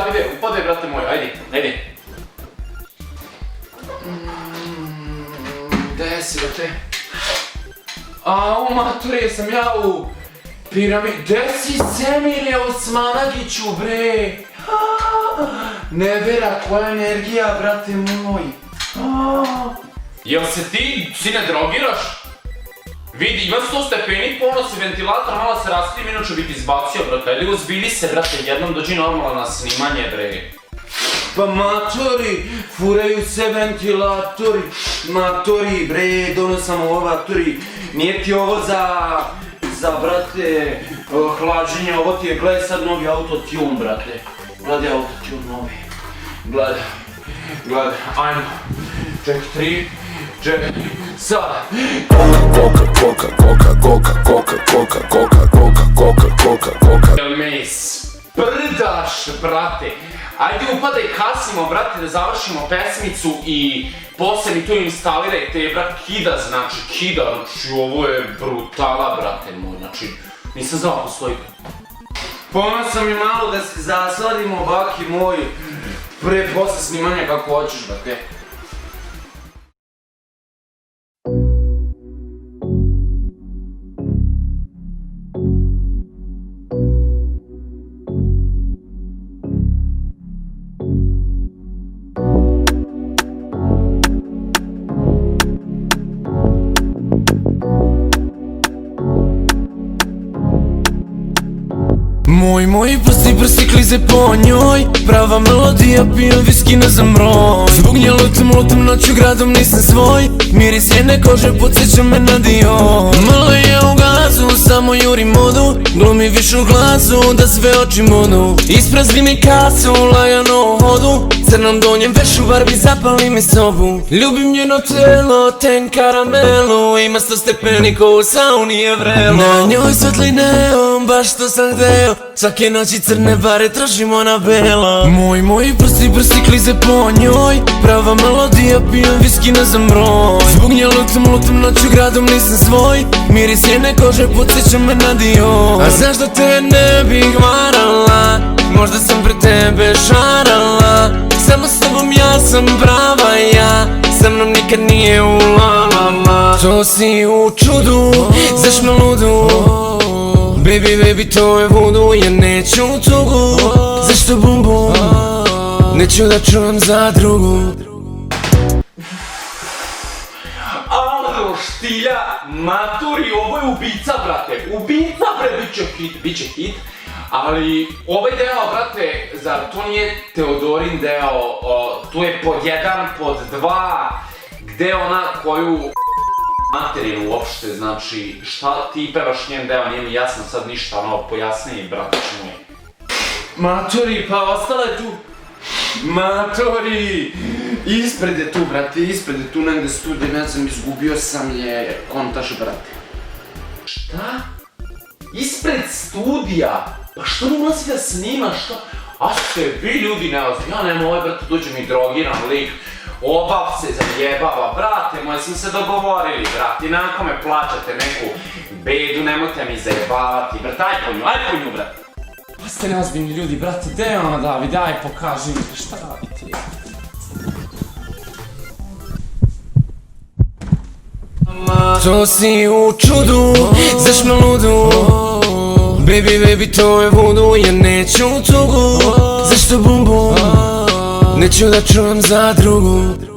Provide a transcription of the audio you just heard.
Ajde, upadaj, brate moj, ajde. Gde si, brate? U maturi, sam ja u piramidi. Gde si, Semire Osmanagiću, bre? Nevera, koja energija, brate moj. Jel se ti, sine, drogiraš? Vidi, ima 100 stepeni, ponosi ventilator, malo se raskrim, inače bih izbacio, brate. Ajde go zbili se, brate, jednom dođi normalno na snimanje, bre. Pa matori, furaju se ventilatori, matori, bre, donosam ovo matori. Nije ti ovo za, brate, hlađenje, ovo ti je, gledaj sad novi autotune, brate. Gledaj autotune novi. Gledaj, ajmo. Ček, 3, 4, sada. Jel me sprdaš, brate? Ajde upadaj, kasnimo, brate, da završimo pesmicu i posle mi tu instalirajte, brat, kida, znači, ovo je brutala, brate moj, znači, nisam znao postoji. Ponosam mi malo da se zasladimo, baki moj, pre posle snimanja kako hoćeš, brate. Moji prsti klize po njoj, prava melodija, pijem viski na zamroj. Zbog nje lutam noću gradom, nisam svoj, miris njene kože podsjeća me na Dior. Malo je u gazu, samo juri modu, glumi više u glasu da sve oči modu. Isprazni mi kasu, lagano u hodu, crnom donjem vešu Barbie, zapali mi sobu. Ljubim njeno telo, ten karamelu, ima 100 stepeni ko u sauni je vrelo. Na njoj svetli neon, baš što sam hteo, svake noći crne bare trošimo na belo. Moji prsti klize po njoj, prava melodija, pijem viski na zamroj. Zbog nje lutam noću gradom, nisam svoj, miris njene kože podsjeća me na Dior. A znaš da te ne bih varala, možda sam pre tebe šarala, samo s tobom ja sam prava ja, sa mnom nikad nije u la la la. To si u čudu, znaš me ludu, baby, to je voodoo, ja neću tugu. Zašto bum bum, neću da čujem za drugu. Alo, štilja, maturi, ovo je ubica, brate. Ubica, bre, bit će hit. Ali ovaj deo, brate, zar to nije Teodorin deo? Tu je pod 1, pod 2, gde ona koju materinu uopšte, znači, šta ti pevaš njen deo, nije mi jasno sad ništa, ono, pojasniji, brate, moj. Matori, pa ostala je tu. Matori, ispred je tu, brate, ispred je tu negde studij, ne znam, izgubio sam je kontaž, brate. Šta? Ispred studija? Pa što ne ulazi da snima, što? A ste vi ljudi ne ulazi, ja nemam ovaj, brate, dođe mi drogiran lik. Obav se zajebava, brate moji, smo se dogovorili, brate, inako me plaćate neku bedu, nemojte mi zajebavati, brate, aj po nju, brate. Pa ste neozbiljni ljudi, brate, gde je ona, David, aj pokaži mi, šta radite? To si u čudu, znaš me ludu, baby, to je voodoo, ja neću tugu. Zašto bum bum, neću da čujem za drugu.